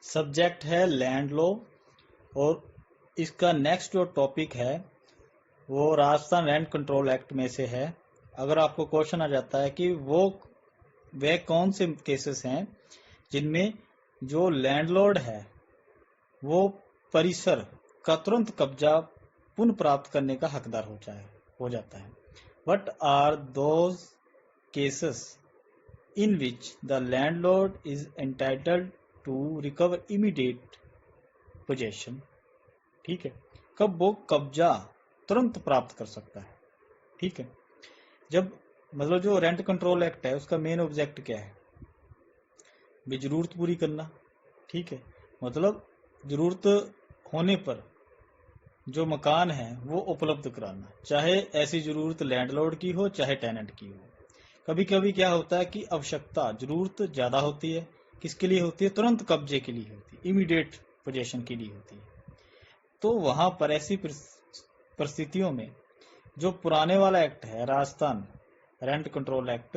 Subject है land law और इसका नेक्स्ट जो टॉपिक है वो राजस्थान रेंट कंट्रोल एक्ट में से है। अगर आपको क्वेश्चन आ जाता है कि वे कौन से केसेस हैं जिनमें जो लैंडलॉर्ड है वो परिसर का तुरंत कब्जा पुनः प्राप्त करने का हकदार हो जाता है। What are those cases in which the landlord is entitled to recover immediate possession. ठीक है, कब वो कब्जा तुरंत प्राप्त कर सकता है। ठीक है, जब मतलब जो रेंट कंट्रोल एक्ट है उसका मेन ऑब्जेक्ट क्या है, भी जरूरत पूरी करना। ठीक है, मतलब जरूरत होने पर जो मकान है वो उपलब्ध कराना, चाहे ऐसी जरूरत लैंडलॉर्ड की हो चाहे टेनेंट की हो। कभी कभी क्या होता है कि आवश्यकता जरूरत ज्यादा होती है, किसके लिए होती है, तुरंत कब्जे के लिए होती है, इमीडिएट पोजेशन के लिए होती है। तो वहां पर ऐसी परिस्थितियों में जो पुराने वाला एक्ट है राजस्थान रेंट कंट्रोल एक्ट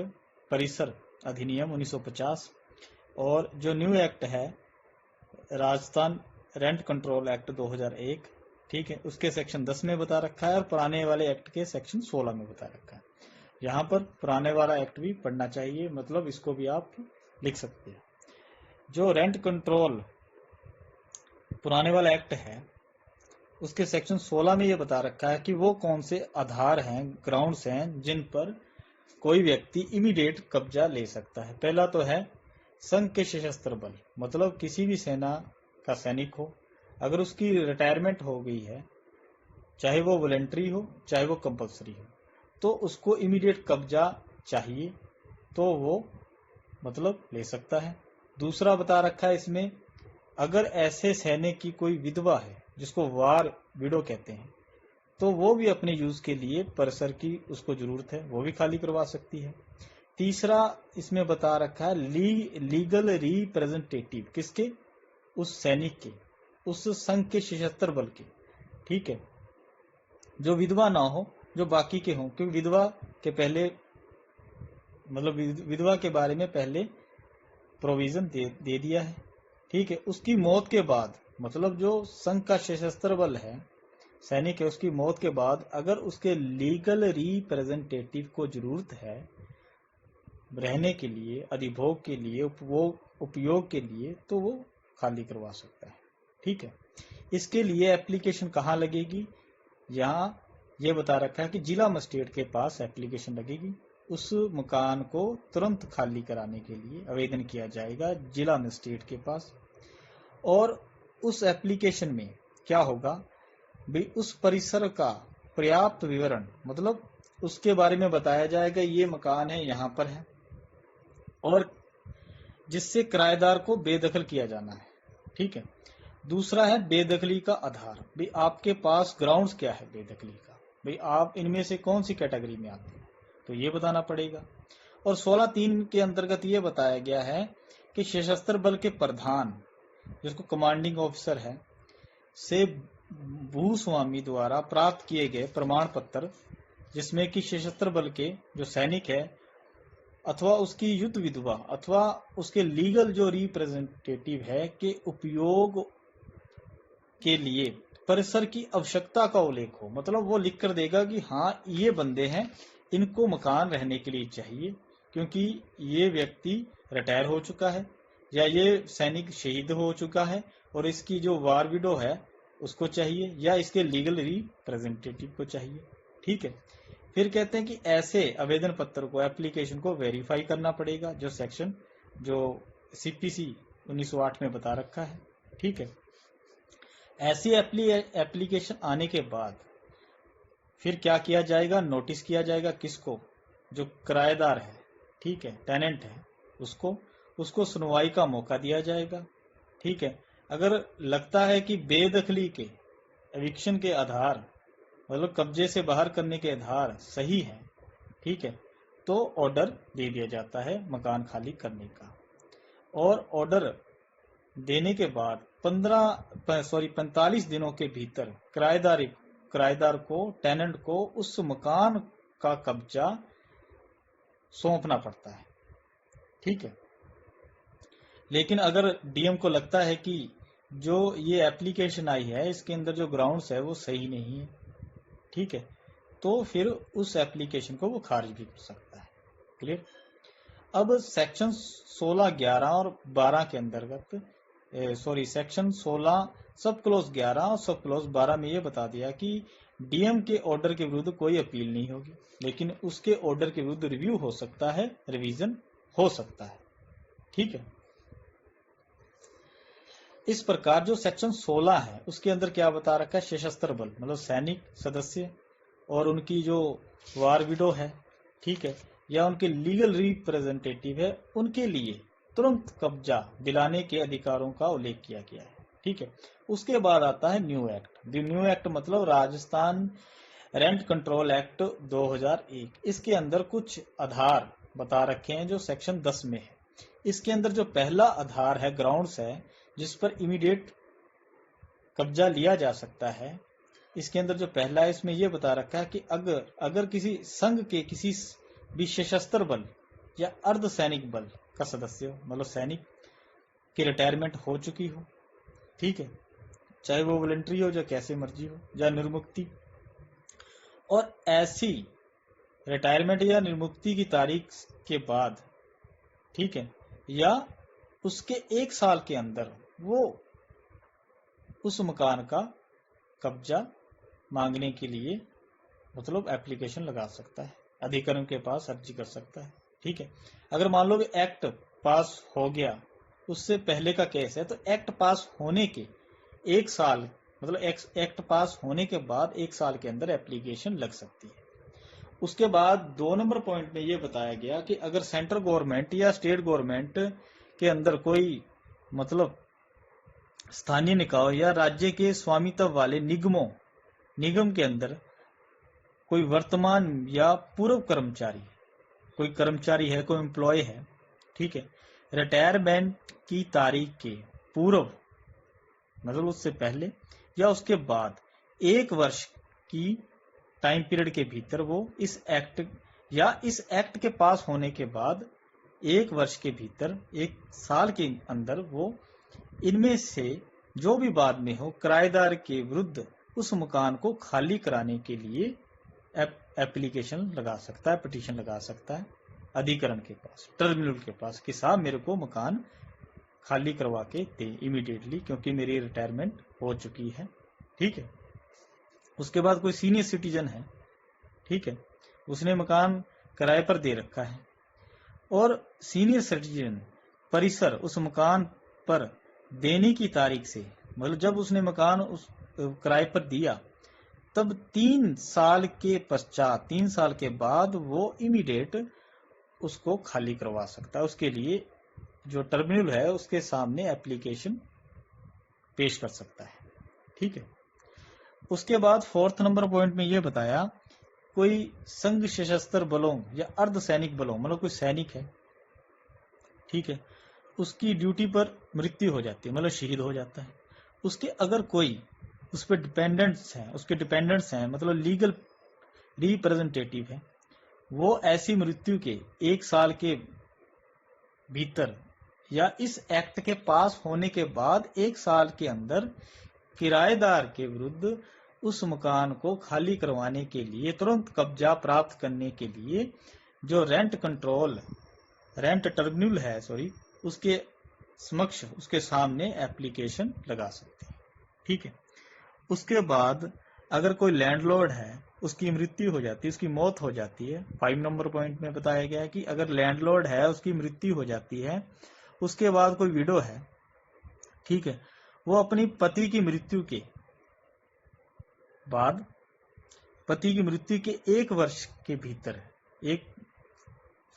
परिसर अधिनियम 1950 और जो न्यू एक्ट है राजस्थान रेंट कंट्रोल एक्ट 2001, ठीक है, उसके सेक्शन 10 में बता रखा है और पुराने वाले एक्ट के सेक्शन 16 में बता रखा है। यहाँ पर पुराने वाला एक्ट भी पढ़ना चाहिए, मतलब इसको भी आप लिख सकते हैं। जो रेंट कंट्रोल पुराने वाला एक्ट है उसके सेक्शन 16 में ये बता रखा है कि वो कौन से आधार हैं, ग्राउंड्स हैं जिन पर कोई व्यक्ति इमीडिएट कब्जा ले सकता है। पहला तो है संघ के सशस्त्र बल, मतलब किसी भी सेना का सैनिक हो, अगर उसकी रिटायरमेंट हो गई है, चाहे वो वॉलेंट्री हो चाहे वो कंपलसरी हो, तो उसको इमीडिएट कब्जा चाहिए तो वो मतलब ले सकता है। दूसरा बता रखा है इसमें, अगर ऐसे सैनिक की कोई विधवा है जिसको वार विडो कहते हैं, तो वो भी अपने यूज के लिए परिसर की उसको जरूरत है, वो भी खाली करवा सकती है। तीसरा इसमें बता रखा है लीगल रिप्रेजेंटेटिव, किसके, उस सैनिक के, उस संघ के सशस्त्र बल के। ठीक है, जो विधवा ना हो, जो बाकी के हों, क्योंकि विधवा के पहले मतलब विधवा के बारे में पहले प्रोविजन दे दिया है। ठीक है, उसकी मौत के बाद, मतलब जो संघ का सशस्त्र बल है, सैनिक है, उसकी मौत के बाद अगर उसके लीगल रिप्रेजेंटेटिव को जरूरत है रहने के लिए, अधिभोग के लिए, उपयोग के लिए, तो वो खाली करवा सकता है। ठीक है, इसके लिए एप्लीकेशन कहाँ लगेगी, यहाँ ये बता रखा है कि जिला मजिस्ट्रेट के पास एप्लीकेशन लगेगी। उस मकान को तुरंत खाली कराने के लिए आवेदन किया जाएगा जिला मजिस्ट्रेट के पास। और उस एप्लीकेशन में क्या होगा भी, उस परिसर का पर्याप्त विवरण, मतलब उसके बारे में बताया जाएगा ये मकान है, यहाँ पर है, और जिससे किराएदार को बेदखल किया जाना है। ठीक है, दूसरा है बेदखली का आधार, भी आपके पास ग्राउंड्स क्या है बेदखली का, भाई आप इनमें से कौन सी कैटेगरी में आते हैं, तो ये बताना पड़ेगा। और 16(3) के अंतर्गत ये बताया गया है कि सशस्त्र बल के प्रधान, जिसको कमांडिंग ऑफिसर है, से भूस्वामी द्वारा प्राप्त किए गए प्रमाण पत्र, जिसमें कि सशस्त्र बल के जो सैनिक है अथवा उसकी युद्ध विधवा अथवा उसके लीगल जो रिप्रेजेंटेटिव है के उपयोग के लिए परिसर की आवश्यकता का उल्लेख हो, मतलब वो लिख कर देगा कि हाँ ये बंदे हैं, इनको मकान रहने के लिए चाहिए, क्योंकि ये व्यक्ति रिटायर हो चुका है या ये सैनिक शहीद हो चुका है और इसकी जो वार विडो है उसको चाहिए या इसके लीगल रिप्रेजेंटेटिव को चाहिए। ठीक है, फिर कहते हैं कि ऐसे आवेदन पत्र को, एप्लीकेशन को वेरीफाई करना पड़ेगा, जो सेक्शन जो सीपीसी 1908 में बता रखा है। ठीक है, ऐसी एप्लीकेशन आने के बाद फिर क्या किया जाएगा, नोटिस किया जाएगा किसको, जो किराएदार है, ठीक है, टेनेंट है, उसको सुनवाई का मौका दिया जाएगा। ठीक है, अगर लगता है कि बेदखली के, एविक्शन के आधार, मतलब कब्जे से बाहर करने के आधार सही है, ठीक है, तो ऑर्डर दे दिया जाता है मकान खाली करने का। और ऑर्डर देने के बाद 45 दिनों के भीतर किराएदार को, टेनेंट को उस मकान का कब्जा सौंपना पड़ता है। ठीक है, लेकिन अगर डीएम को लगता है कि जो ये एप्लीकेशन आई है इसके अंदर जो ग्राउंड्स है वो सही नहीं है, ठीक है, तो फिर उस एप्लीकेशन को वो खारिज भी कर सकता है। क्लियर। अब सेक्शन 16, 11 और 12 के अंतर्गत सेक्शन 16 सब क्लोज 11 और सब क्लोज 12 में ये बता दिया कि डीएम के ऑर्डर के विरुद्ध कोई अपील नहीं होगी, लेकिन उसके ऑर्डर के विरुद्ध रिव्यू हो सकता है, रिवीजन हो सकता है। ठीक है। इस प्रकार जो सेक्शन 16 है उसके अंदर क्या बता रखा है, सशस्त्र बल मतलब सैनिक सदस्य और उनकी जो वार विडो है, ठीक है, या उनके लीगल रिप्रेजेंटेटिव है, उनके लिए तुरंत कब्जा दिलाने के अधिकारों का उल्लेख किया गया है। ठीक है। उसके बाद आता है न्यू एक्ट। न्यू एक्ट मतलब राजस्थान रेंट कंट्रोल एक्ट 2001। इसके अंदर कुछ आधार बता रखे हैं जो सेक्शन 10 में है। इसके अंदर जो पहला आधार है, ग्राउंड्स है जिस पर इमीडिएट कब्जा लिया जा सकता है, इसके अंदर जो पहला है इसमें यह बता रखा है कि अगर किसी संघ के किसी भी सशस्त्र बल या अर्ध सैनिक बल का सदस्य हो, मतलब सैनिक की रिटायरमेंट हो चुकी हो, ठीक है, चाहे वो वॉलंटरी हो या कैसे मर्जी हो, या निर्मुक्ति, और ऐसी रिटायरमेंट या निर्मुक्ति की तारीख के बाद, ठीक है, या उसके 1 साल के अंदर वो उस मकान का कब्जा मांगने के लिए मतलब एप्लीकेशन लगा सकता है, अधिकरण के पास अर्जी कर सकता है। ठीक है। अगर मान लो एक्ट पास हो गया, उससे पहले का केस है, तो एक्ट पास होने के 1 साल मतलब एक्ट पास होने के बाद 1 साल के अंदर एप्लीकेशन लग सकती है। उसके बाद 2 नंबर पॉइंट में यह बताया गया कि अगर सेंट्रल गवर्नमेंट या स्टेट गवर्नमेंट के अंदर कोई मतलब स्थानीय निकाय या राज्य के स्वामित्व वाले निगम के अंदर कोई वर्तमान या पूर्व कर्मचारी, कोई कर्मचारी है, कोई एम्प्लॉय है, ठीक है, रिटायरमेंट की तारीख के पूर्व मतलब उससे पहले या उसके बाद 1 वर्ष की टाइम पीरियड के भीतर वो इस एक्ट या इस एक्ट के पास होने के बाद 1 वर्ष के भीतर 1 साल के अंदर वो इनमें से जो भी बाद में हो किराएदार के विरुद्ध उस मकान को खाली कराने के लिए एप्लीकेशन लगा सकता है, पिटीशन लगा सकता है अधिकरण के पास, ट्रिब्यूनल के पास कि साहब मेरे को मकान खाली करवा के दे इमीडिएटली क्योंकि मेरी रिटायरमेंट हो चुकी है। ठीक है। उसके बाद कोई सीनियर सिटीजन है, ठीक है, उसने मकान किराए पर दे रखा है और सीनियर सिटीजन परिसर उस मकान पर देने की तारीख से मतलब जब उसने मकान उस किराए पर दिया तब 3 साल के पश्चात 3 साल के बाद वो इमीडिएट उसको खाली करवा सकता है। उसके लिए जो ट्रिब्यूनल है उसके सामने एप्लीकेशन पेश कर सकता है। ठीक है। उसके बाद 4th नंबर पॉइंट में यह बताया कोई संघ सशस्त्र बलों या अर्ध सैनिक बलों मतलब कोई सैनिक है, ठीक है, उसकी ड्यूटी पर मृत्यु हो जाती है मतलब शहीद हो जाता है, उसके अगर कोई उस पर डिपेंडेंट्स हैं मतलब लीगल रिप्रेजेंटेटिव है, वो ऐसी मृत्यु के 1 साल के भीतर या इस एक्ट के पास होने के बाद 1 साल के अंदर किराएदार के विरुद्ध उस मकान को खाली करवाने के लिए तुरंत कब्जा प्राप्त करने के लिए जो रेंट ट्रिब्यूनल है उसके समक्ष उसके सामने एप्लीकेशन लगा सकते हैं। ठीक है। उसके बाद अगर कोई लैंडलॉर्ड है उसकी मृत्यु हो जाती है, उसकी मौत हो जाती है, 5 नंबर पॉइंट में बताया गया है कि अगर लैंडलॉर्ड है उसकी मृत्यु हो जाती है, उसके बाद कोई विडो है, ठीक है, वो अपनी पति की मृत्यु के बाद पति की मृत्यु के 1 वर्ष के भीतर 1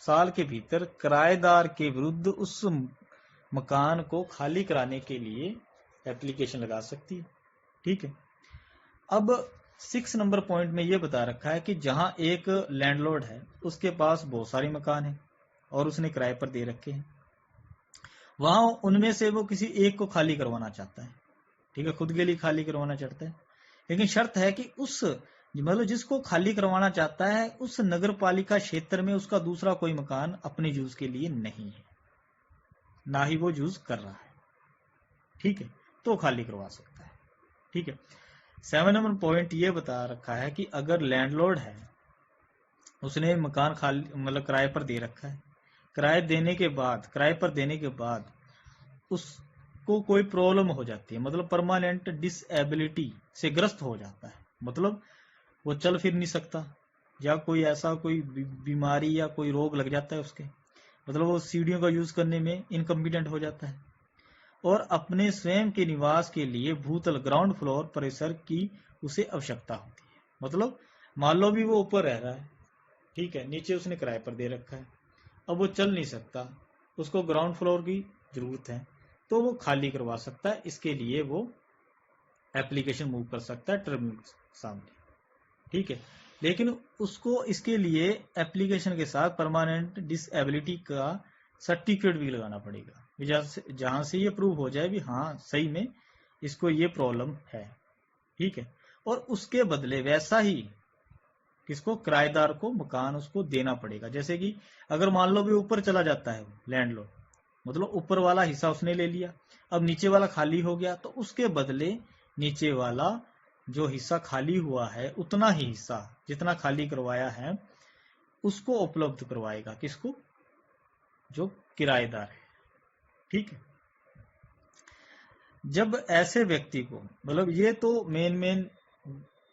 साल के भीतर किराएदार के विरुद्ध उस मकान को खाली कराने के लिए एप्लीकेशन लगा सकती है। ठीक है। अब 6 नंबर पॉइंट में यह बता रखा है कि जहां एक लैंडलॉर्ड है उसके पास बहुत सारे मकान हैं और उसने किराए पर दे रखे हैं, वहां उनमें से वो किसी एक को खाली करवाना चाहता है, ठीक है, खुद के लिए खाली करवाना चाहता है, लेकिन शर्त है कि उस मतलब जिसको खाली करवाना चाहता है उस नगर पालिका क्षेत्र में उसका दूसरा कोई मकान अपने यूज के लिए नहीं है। ना ही वो यूज कर रहा है, ठीक है, तो खाली करवा सकता है, ठीक है। 7 नंबर पॉइंट ये बता रखा है कि अगर लैंडलॉर्ड है, उसने मकान खाली मतलब किराए पर दे रखा है, किराए पर देने के बाद उसको कोई प्रॉब्लम हो जाती है, मतलब परमानेंट डिसएबिलिटी से ग्रस्त हो जाता है, मतलब वो चल फिर नहीं सकता, या कोई ऐसा कोई बीमारी या कोई रोग लग जाता है उसके, मतलब वो सीढ़ियों का यूज करने में इनकम्पिटेंट हो जाता है, और अपने स्वयं के निवास के लिए भूतल ग्राउंड फ्लोर परिसर की उसे आवश्यकता होती है। मतलब मान लो भी वो ऊपर रह रहा है, ठीक है, नीचे उसने किराए पर दे रखा है, अब वो चल नहीं सकता, उसको ग्राउंड फ्लोर की जरूरत है, तो वो खाली करवा सकता है। इसके लिए वो एप्लीकेशन मूव कर सकता है ट्रिब्यूनल सामने, ठीक है। लेकिन उसको इसके लिए एप्लीकेशन के साथ परमानेंट डिसएबिलिटी का सर्टिफिकेट भी लगाना पड़ेगा, जहां से ये प्रूव हो जाए भी हाँ सही में इसको ये प्रॉब्लम है, ठीक है। और उसके बदले वैसा ही किसको, किराएदार को मकान उसको देना पड़ेगा। जैसे कि अगर मान लो भी ऊपर चला जाता है लैंडलॉर्ड, मतलब ऊपर वाला हिस्सा उसने ले लिया, अब नीचे वाला खाली हो गया, तो उसके बदले नीचे वाला जो हिस्सा खाली हुआ है उतना ही हिस्सा जितना खाली करवाया है उसको उपलब्ध करवाएगा, किसको, जो किराएदार है, ठीक है। जब ऐसे व्यक्ति को, मतलब ये तो मेन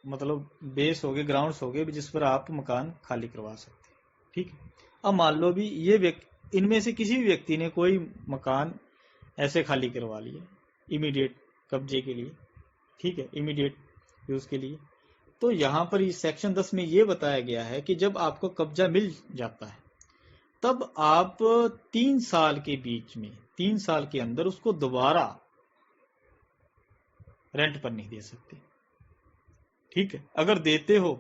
मतलब बेस हो गए, ग्राउंड्स हो गए जिस पर आप मकान खाली करवा सकते हैं, ठीक है। अब मान लो भी ये व्यक्ति, इनमें से किसी भी व्यक्ति ने कोई मकान ऐसे खाली करवा लिया इमीडिएट कब्जे के लिए, ठीक है, इमीडिएट यूज के लिए, तो यहां पर इस सेक्शन 10 में ये बताया गया है कि जब आपको कब्जा मिल जाता है तब आप 3 साल के बीच में, 3 साल के अंदर उसको दोबारा रेंट पर नहीं दे सकते, ठीक है। अगर देते हो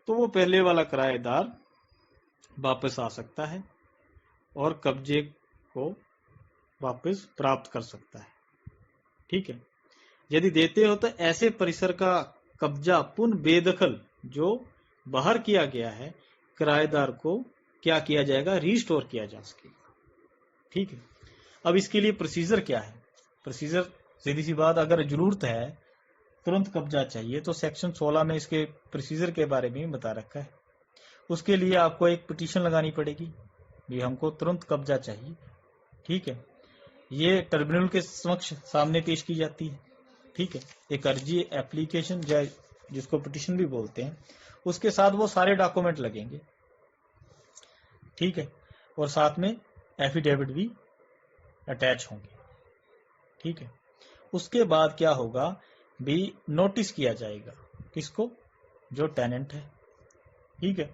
तो वो पहले वाला किराएदार वापस आ सकता है और कब्जे को वापस प्राप्त कर सकता है, ठीक है। यदि देते हो तो ऐसे परिसर का कब्जा पुनः बेदखल जो बाहर किया गया है किराएदार को क्या किया जाएगा, रिस्टोर किया जा सकेगा, ठीक है। अब इसके लिए प्रोसीजर क्या है, प्रोसीजर सीधी सी बात, अगर जरूरत है तुरंत कब्जा चाहिए तो सेक्शन 16 में इसके प्रोसीजर के बारे में बता रखा है। उसके लिए आपको एक पिटीशन लगानी पड़ेगी, ये हमको तुरंत कब्जा चाहिए, ठीक है। ये ट्रिब्यूनल के समक्ष सामने पेश की जाती है, ठीक है। एक अर्जी एप्लीकेशन जिसको पिटीशन भी बोलते हैं, उसके साथ वो सारे डॉक्यूमेंट लगेंगे, ठीक है, और साथ में एफिडेविट भी अटैच होंगे, ठीक है। उसके बाद क्या होगा भी, नोटिस किया जाएगा किसको, जो टेनेंट है, ठीक है।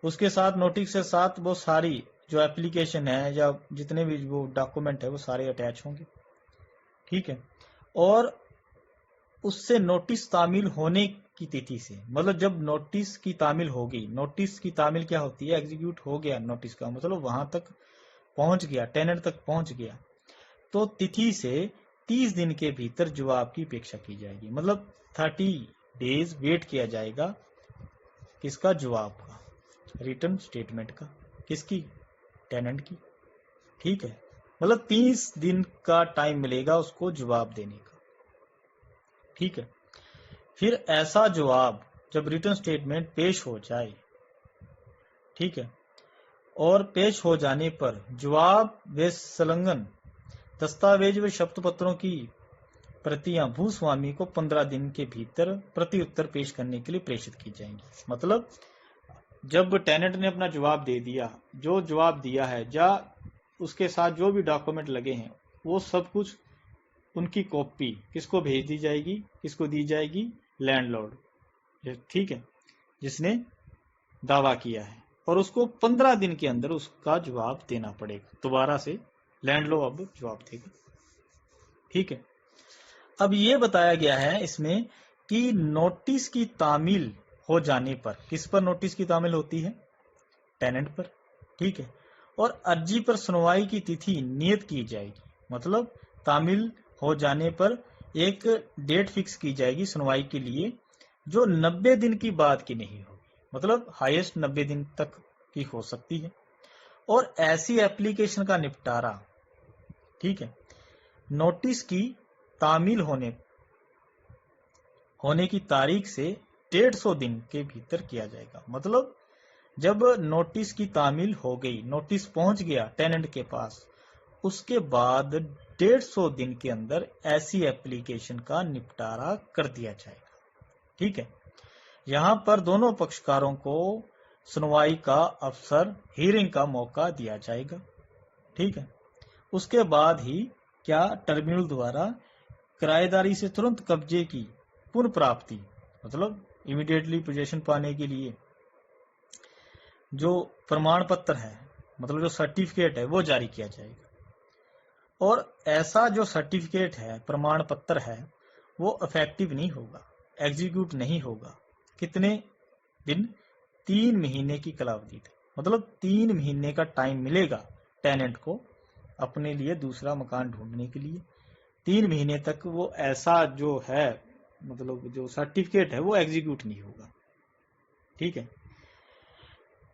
उसके साथ नोटिस के साथ वो सारी जो एप्लीकेशन है या जितने भी वो डॉक्यूमेंट है वो सारे अटैच होंगे, ठीक है। और उससे नोटिस तामील होने की तिथि से, मतलब जब नोटिस की तामील होगी, नोटिस की तामील क्या होती है, एग्जीक्यूट हो गया नोटिस का मतलब वहां तक पहुंच गया, टेनेंट तक पहुंच गया, तो तिथि से 30 दिन के भीतर जवाब की अपेक्षा की जाएगी, मतलब 30 डेज वेट किया जाएगा किसका, जवाब का, रिटर्न स्टेटमेंट का, किसकी, टेनेंट की, ठीक है। मतलब 30 दिन का टाइम मिलेगा उसको जवाब देने का, ठीक है। फिर ऐसा जवाब जब रिटर्न स्टेटमेंट पेश हो जाए, ठीक है, और पेश हो जाने पर जवाब व संलग्न दस्तावेज व शपथ पत्रों की प्रतियां भूस्वामी को 15 दिन के भीतर प्रति उत्तर पेश करने के लिए प्रेषित की जाएंगी। मतलब जब टेनेंट ने अपना जवाब दे दिया, जो जवाब दिया है या उसके साथ जो भी डॉक्यूमेंट लगे हैं वो सब कुछ उनकी कॉपी किसको भेज दी जाएगी, किसको दी जाएगी, लैंडलॉर्ड, ठीक है, जिसने दावा किया है, और उसको 15 दिन के अंदर उसका जवाब देना पड़ेगा, दोबारा से लैंडलॉर्ड अब जवाब देगा, ठीक है। अब ये बताया गया है इसमें कि नोटिस की तामील हो जाने पर, किस पर नोटिस की तामील होती है, टेनेंट पर, ठीक है, और अर्जी पर सुनवाई की तिथि नियत की जाएगी, मतलब तामील हो जाने पर एक डेट फिक्स की जाएगी सुनवाई के लिए जो 90 दिन की बाद की नहीं होगी, मतलब हाईएस्ट 90 दिन तक की हो सकती है। और ऐसी एप्लीकेशन का निपटारा ठीक है। नोटिस की तामील होने की तारीख से 150 दिन के भीतर किया जाएगा। मतलब जब नोटिस की तामील हो गई, नोटिस पहुंच गया टेनेंट के पास, उसके बाद 150 दिन के अंदर ऐसी एप्लीकेशन का निपटारा कर दिया जाएगा। ठीक है। यहां पर दोनों पक्षकारों को सुनवाई का अवसर, हीयरिंग का मौका दिया जाएगा। ठीक है। उसके बाद ही क्या ट्रिब्यूनल द्वारा किराएदारी से तुरंत कब्जे की पुनः प्राप्ति, मतलब इमीडिएटली पोजेशन पाने के लिए जो प्रमाण पत्र है, मतलब जो सर्टिफिकेट है, वो जारी किया जाएगा। और ऐसा जो सर्टिफिकेट है, प्रमाण पत्र है, वो इफेक्टिव नहीं होगा, एग्जीक्यूट नहीं होगा। कितने दिन? 3 महीने की कालावधि थे। मतलब 3 महीने का टाइम मिलेगा टेनेंट को अपने लिए दूसरा मकान ढूंढने के लिए। 3 महीने तक वो ऐसा जो है, मतलब जो सर्टिफिकेट है, वो एग्जीक्यूट नहीं होगा। ठीक है।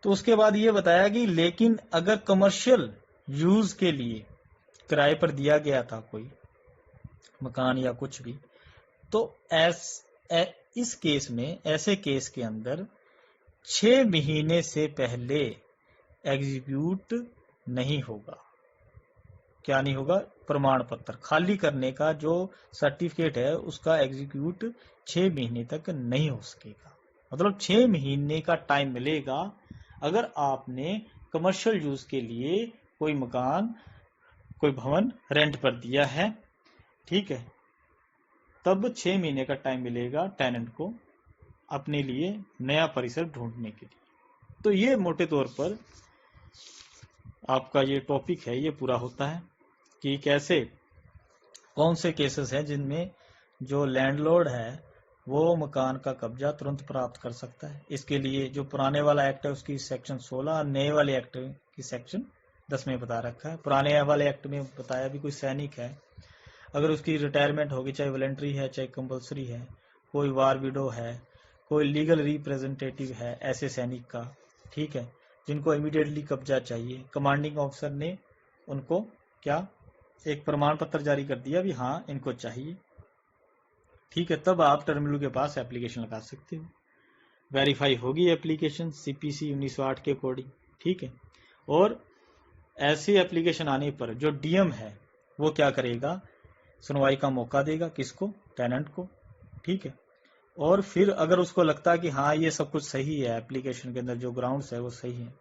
तो उसके बाद ये बताया कि लेकिन अगर कमर्शियल यूज के लिए किराए पर दिया गया था कोई मकान या कुछ भी, तो इस केस में, ऐसे केस के अंदर 6 महीने से पहले एग्जीक्यूट नहीं होगा। क्या नहीं होगा? प्रमाण पत्र खाली करने का जो सर्टिफिकेट है, उसका एग्जीक्यूट 6 महीने तक नहीं हो सकेगा। मतलब 6 महीने का टाइम मिलेगा अगर आपने कमर्शियल यूज के लिए कोई मकान, कोई भवन रेंट पर दिया है। ठीक है। तब 6 महीने का टाइम मिलेगा टेनेंट को अपने लिए नया परिसर ढूंढने के लिए। तो ये मोटे तौर पर आपका ये टॉपिक है, ये पूरा होता है कि कैसे, कौन से केसेस हैं जिनमें जो लैंडलॉर्ड है वो मकान का कब्जा तुरंत प्राप्त कर सकता है। इसके लिए जो पुराने वाला एक्ट है उसकी सेक्शन 16, नए वाले एक्ट की सेक्शन 10 में बता रखा है। पुराने वाले एक्ट में बताया भी कोई सैनिक है, अगर उसकी रिटायरमेंट होगी, चाहे वॉलंटरी है चाहे कंपलसरी है, कोई वार विडो है, कोई लीगल रिप्रेजेंटेटिव है ऐसे सैनिक का, ठीक है, जिनको इमीडिएटली कब्जा चाहिए, कमांडिंग ऑफिसर ने उनको क्या एक प्रमाण पत्र जारी कर दिया भी हाँ इनको चाहिए। ठीक है। तब आप टर्मिनल के पास एप्लीकेशन लगा सकते हो, वेरीफाई होगी एप्लीकेशन सीपीसी 1908 के अकॉर्डिंग। ठीक है। और ऐसी एप्लीकेशन आने पर जो डीएम है वो क्या करेगा? सुनवाई का मौका देगा किसको? टेनेंट को। ठीक है। और फिर अगर उसको लगता है कि हाँ ये सब कुछ सही है, एप्लीकेशन के अंदर जो ग्राउंड्स है वो सही है,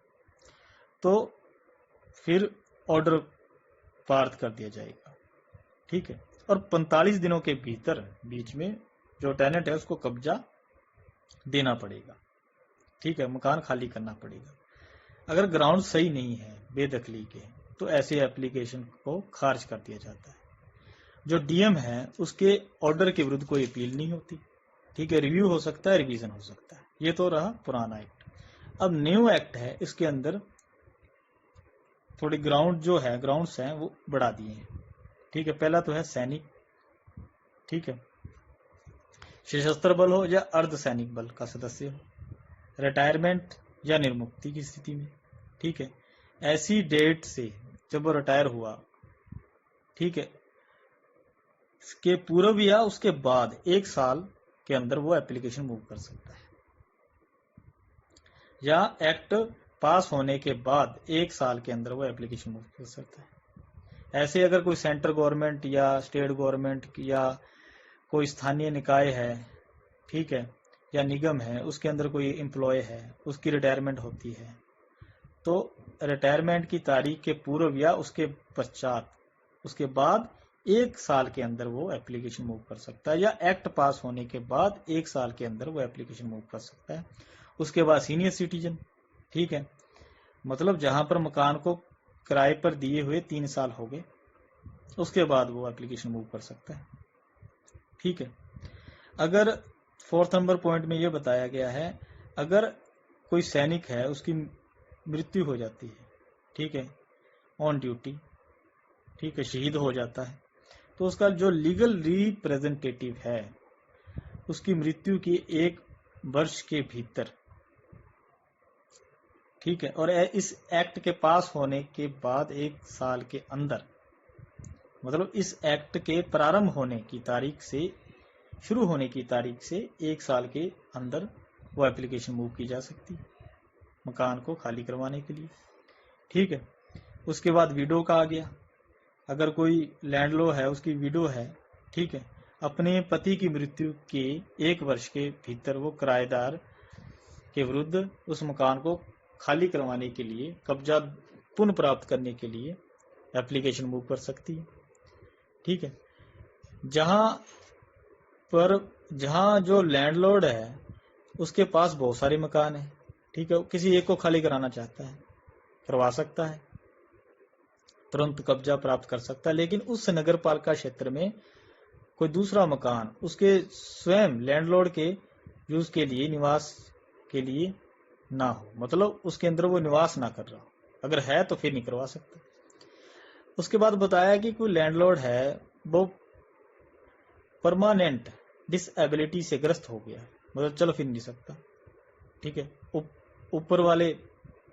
तो फिर ऑर्डर पारित कर दिया जाएगा। ठीक है। और 45 दिनों के भीतर बीच में जो टेनेंट है उसको कब्जा देना पड़ेगा। ठीक है। मकान खाली करना पड़ेगा। अगर ग्राउंड सही नहीं है, बेदखली के, तो ऐसे एप्लीकेशन को खारिज कर दिया जाता है। जो डीएम है उसके ऑर्डर के विरुद्ध कोई अपील नहीं होती। ठीक है। रिव्यू हो सकता है, रिवीजन हो सकता है। ये तो रहा पुराना एक्ट। अब न्यू एक्ट है, इसके अंदर थोड़ी ग्राउंड जो है, ग्राउंड्स हैं वो बढ़ा दिए हैं। ठीक है। पहला तो है सैनिक। ठीक है। सशस्त्र बल हो या अर्ध सैनिक बल का सदस्य हो, रिटायरमेंट या निर्मुक्ति की स्थिति में। ठीक है। ऐसी डेट से जब वो रिटायर हुआ, ठीक है, के पूर्व या उसके बाद 1 साल के अंदर वो एप्लीकेशन मूव कर सकता है, या एक्ट पास होने के बाद 1 साल के अंदर वो एप्लीकेशन मूव कर सकता है। ऐसे अगर कोई सेंट्रल गवर्नमेंट या स्टेट गवर्नमेंट या कोई स्थानीय निकाय है, ठीक है, या निगम है, उसके अंदर कोई एम्प्लॉय है, उसकी रिटायरमेंट होती है, तो रिटायरमेंट की तारीख के पूर्व या उसके पश्चात, उसके बाद 1 साल के अंदर वो एप्लीकेशन मूव कर सकता है, या एक्ट पास होने के बाद 1 साल के अंदर वो एप्लीकेशन मूव कर सकता है। उसके बाद सीनियर सिटीजन। ठीक है। मतलब जहां पर मकान को किराए पर दिए हुए 3 साल हो गए, उसके बाद वो एप्लीकेशन मूव कर सकता है। ठीक है। अगर 4 नंबर पॉइंट में ये बताया गया है, अगर कोई सैनिक है उसकी मृत्यु हो जाती है, ठीक है, ऑन ड्यूटी, ठीक है, शहीद हो जाता है, तो उसका जो लीगल रिप्रेजेंटेटिव है उसकी मृत्यु की 1 वर्ष के भीतर, ठीक है, और इस एक्ट के पास होने के बाद 1 साल के अंदर मतलब इस एक्ट के प्रारंभ होने की तारीख से, शुरू होने की तारीख से 1 साल के अंदर वो एप्लीकेशन मूव की जा सकती है मकान को खाली करवाने के लिए। ठीक है। उसके बाद विडो का आ गया। अगर कोई लैंडलॉर्ड है, उसकी विडो है, ठीक है, अपने पति की मृत्यु के 1 वर्ष के भीतर वो किराएदार के विरुद्ध उस मकान को खाली करवाने के लिए, कब्जा पुनः प्राप्त करने के लिए एप्लीकेशन मूव कर सकती है। ठीक है। जहां जो लैंडलॉर्ड है उसके पास बहुत सारे मकान है, ठीक है, किसी एक को खाली कराना चाहता है, करवा सकता है, तुरंत कब्जा प्राप्त कर सकता है। लेकिन उस नगर पालिका क्षेत्र में कोई दूसरा मकान उसके स्वयं लैंडलॉर्ड के यूज के लिए, निवास के लिए ना हो, मतलब उसके अंदर वो निवास ना कर रहा हो, अगर है तो फिर नहीं करवा सकता। उसके बाद बताया कि कोई लैंडलॉर्ड है वो परमानेंट डिसएबिलिटी से ग्रस्त हो गया, मतलब चल फिर नहीं सकता, ठीक है, ऊपर वाले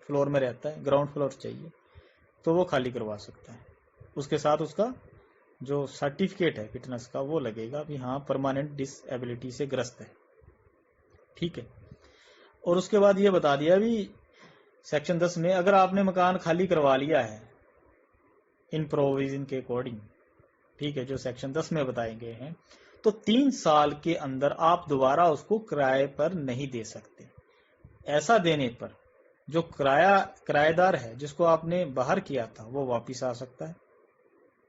फ्लोर में रहता है, ग्राउंड फ्लोर चाहिए, तो वो खाली करवा सकता है। उसके साथ उसका जो सर्टिफिकेट है फिटनेस का वो लगेगा भी हाँ परमानेंट डिसएबिलिटी से ग्रस्त है। ठीक है। और उसके बाद ये बता दिया भी सेक्शन 10 में, अगर आपने मकान खाली करवा लिया है इन प्रोविजन के अकॉर्डिंग, ठीक है, जो सेक्शन 10 में बताए गए हैं, तो 3 साल के अंदर आप दोबारा उसको किराए पर नहीं दे सकते। ऐसा देने पर जो किराएदार है जिसको आपने बाहर किया था वो वापिस आ सकता है,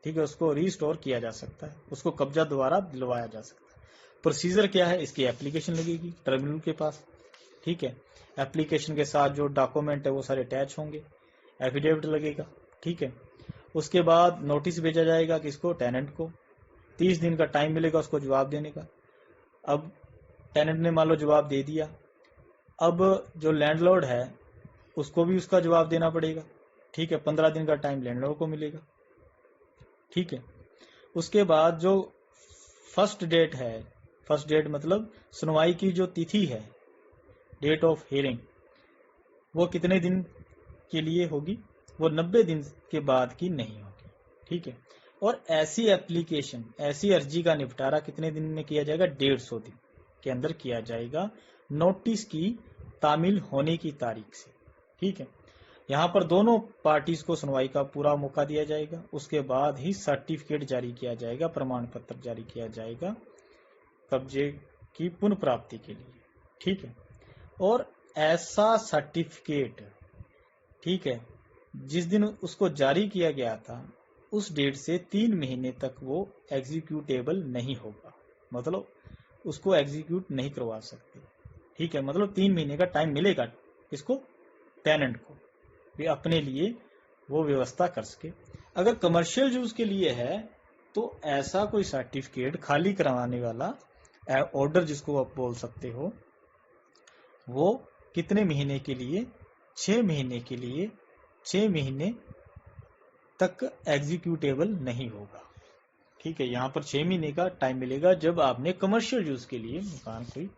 ठीक है, उसको रिस्टोर किया जा सकता है, उसको कब्जा दोबारा दिलवाया जा सकता है। प्रोसीजर क्या है, इसकी एप्लीकेशन लगेगी ट्रिब्यूनल के पास, ठीक है, एप्लीकेशन के साथ जो डॉक्यूमेंट है वो सारे अटैच होंगे, एफिडेविट लगेगा, ठीक है। उसके बाद नोटिस भेजा जाएगा किसको, टेनेंट को, 30 दिन का टाइम मिलेगा उसको जवाब देने का। अब टेनेंट ने मान लो जवाब दे दिया, अब जो लैंडलॉर्ड है उसको भी उसका जवाब देना पड़ेगा, ठीक है, 15 दिन का टाइम लैंडलॉर्ड को मिलेगा, ठीक है। उसके बाद जो फर्स्ट डेट है, फर्स्ट डेट मतलब सुनवाई की जो तिथि है, डेट ऑफ हियरिंग, वो कितने दिन के लिए होगी, वो 90 दिन के बाद की नहीं होगी, ठीक है। और ऐसी एप्लीकेशन, ऐसी अर्जी का निपटारा कितने दिन में किया जाएगा, 150 दिन के अंदर किया जाएगा, नोटिस की तामील होने की तारीख से, ठीक है। यहाँ पर दोनों पार्टीज को सुनवाई का पूरा मौका दिया जाएगा, उसके बाद ही सर्टिफिकेट जारी किया जाएगा, प्रमाण पत्र जारी किया जाएगा कब्जे की पुनः प्राप्ति के लिए, ठीक है। और ऐसा सर्टिफिकेट, ठीक है, जिस दिन उसको जारी किया गया था उस डेट से 3 महीने तक वो एग्जीक्यूटेबल नहीं होगा, मतलब उसको एग्जीक्यूट नहीं करवा सकते, ठीक है, मतलब 3 महीने का टाइम मिलेगा इसको, टेनेंट को भी अपने लिए वो व्यवस्था कर सके। अगर कमर्शियल यूज के लिए है तो ऐसा कोई सर्टिफिकेट खाली करवाने वाला ऑर्डर जिसको आप बोल सकते हो, वो कितने महीने के लिए, 6 महीने के लिए, 6 महीने तक एग्जीक्यूटेबल नहीं होगा, ठीक है। यहाँ पर 6 महीने का टाइम मिलेगा जब आपने कमर्शियल यूज के लिए मकान कोई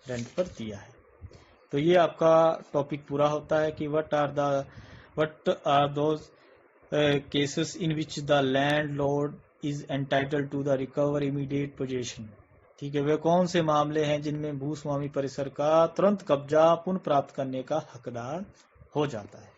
रेंट पर दिया है। तो ये आपका टॉपिक पूरा होता है कि what are those cases in which the landlord is entitled to the recover immediate possession, ठीक है, वे कौन से मामले हैं जिनमें भूस्वामी परिसर का तुरंत कब्जा पुनः प्राप्त करने का हकदार हो जाता है।